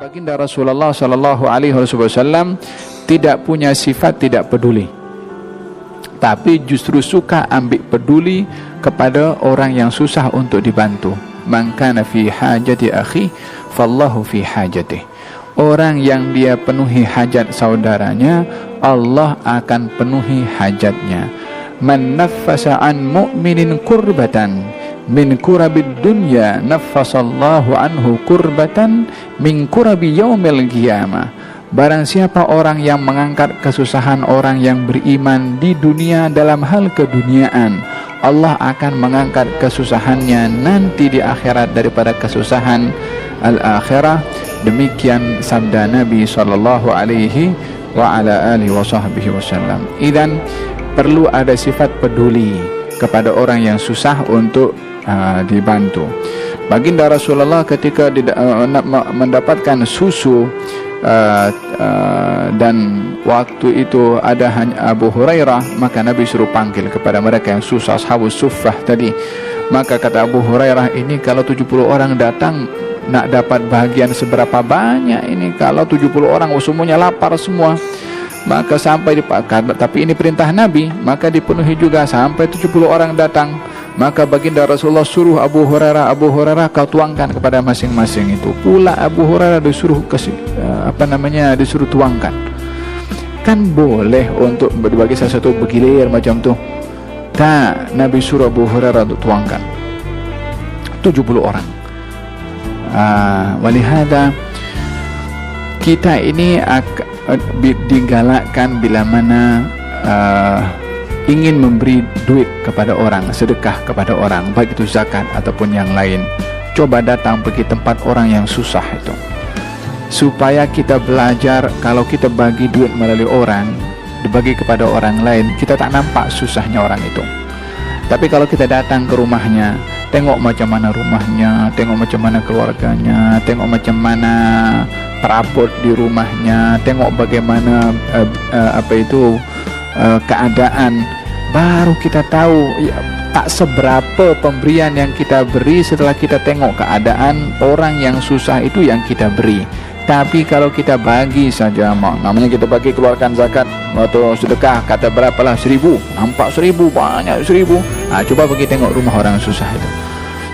Baginda Rasulullah sallallahu alaihi wasallam tidak punya sifat tidak peduli, tapi justru suka ambil peduli kepada orang yang susah untuk dibantu. Man kana fi hajati akhi fallahu fi hajatihi. Orang yang dia penuhi hajat saudaranya, Allah akan penuhi hajatnya. Man naffasa an mu'minin kurbatan min kurabid dunya naffasallahu anhu kurbatan min kurabi yaumil qiyamah. Barang siapa orang yang mengangkat kesusahan orang yang beriman di dunia dalam hal keduniaan, Allah akan mengangkat kesusahannya nanti di akhirat daripada kesusahan al-akhirah. Demikian sabda Nabi sallallahu alaihi wa ala alihi wasallam. Idzan perlu ada sifat peduli kepada orang yang susah untuk dibantu. Baginda Rasulullah ketika mendapatkan susu dan waktu itu ada hanya Abu Hurairah, maka Nabi suruh panggil kepada mereka yang susah, ashabus suffah tadi. Maka kata Abu Hurairah, ini kalau 70 orang datang nak dapat bahagian seberapa banyak ini, kalau 70 orang semuanya lapar semua. Maka sampai tapi ini perintah Nabi, maka dipenuhi juga sampai 70 orang datang. Maka baginda Rasulullah suruh Abu Hurairah kau tuangkan kepada masing-masing itu. Pula Abu Hurairah disuruh disuruh tuangkan. Kan boleh untuk bagi sesuatu bergilir macam tu. Tak, Nabi suruh Abu Hurairah untuk tuangkan 70 orang. Walihada kita ini digalakkan bila mana ingin memberi duit kepada orang, sedekah kepada orang, baik itu zakat ataupun yang lain. Coba datang pergi tempat orang yang susah itu, supaya kita belajar kalau kita bagi duit melalui orang, dibagi kepada orang lain, kita tak nampak susahnya orang itu. Tapi kalau kita datang ke rumahnya, tengok macam mana rumahnya, tengok macam mana keluarganya, tengok macam mana perabot di rumahnya, tengok bagaimana keadaan, baru kita tahu ya, tak seberapa pemberian yang kita beri setelah kita tengok keadaan orang yang susah itu yang kita beri. Tapi kalau kita bagi saja, namanya kita bagi keluarkan zakat atau sedekah, kata berapalah 1000, nampak 1000, banyak 1000. Coba pergi tengok rumah orang susah itu,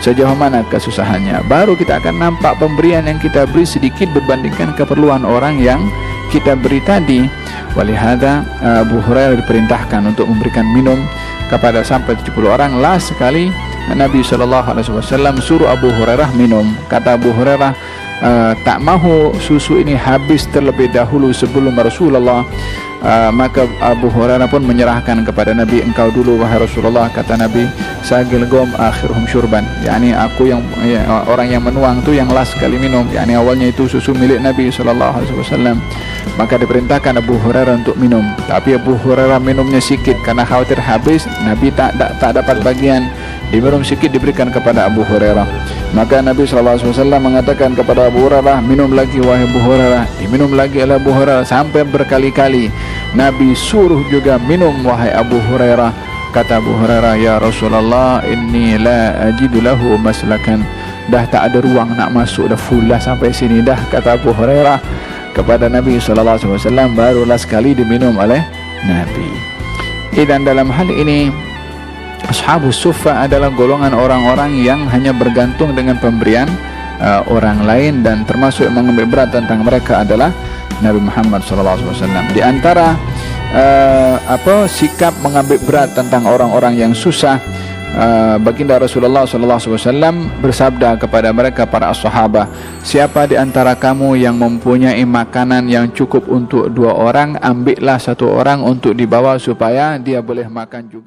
sejauh mana kesusahannya, baru kita akan nampak pemberian yang kita beri sedikit berbandingkan keperluan orang yang kita beri tadi. Walihada Abu Hurairah diperintahkan untuk memberikan minum kepada sampai 70 orang. Last sekali Nabi SAW suruh Abu Hurairah minum. Kata Abu Hurairah, tak mahu susu ini habis terlebih dahulu sebelum Rasulullah. Maka Abu Hurairah pun menyerahkan kepada Nabi, engkau dulu wahai Rasulullah. Kata Nabi, sagil gom akhirhum syurban, yakni aku yang orang yang menuang tu yang last sekali minum, yakni awalnya itu susu milik Nabi SAW. Maka diperintahkan Abu Hurairah untuk minum, tapi Abu Hurairah minumnya sikit karena khawatir habis. Nabi tak dapat bagian, diminum sikit diberikan kepada Abu Hurairah. Maka Nabi SAW mengatakan kepada Abu Hurairah, minum lagi wahai Abu Hurairah. Diminum lagi oleh Abu Hurairah sampai berkali-kali. Nabi suruh juga minum wahai Abu Hurairah. Kata Abu Hurairah, ya Rasulullah, inni la ajidu lahu maslakan. Dah tak ada ruang nak masuk, dah full dah sampai sini dah, kata Abu Hurairah kepada Nabi SAW. Barulah sekali diminum oleh Nabi. Dan dalam hal ini ashabus suffah adalah golongan orang-orang yang hanya bergantung dengan pemberian orang lain, dan termasuk yang mengambil berat tentang mereka adalah Nabi Muhammad SAW. Di antara sikap mengambil berat tentang orang-orang yang susah, baginda Rasulullah SAW bersabda kepada mereka para sahabat, siapa di antara kamu yang mempunyai makanan yang cukup untuk 2 orang, ambillah 1 orang untuk dibawa supaya dia boleh makan juga.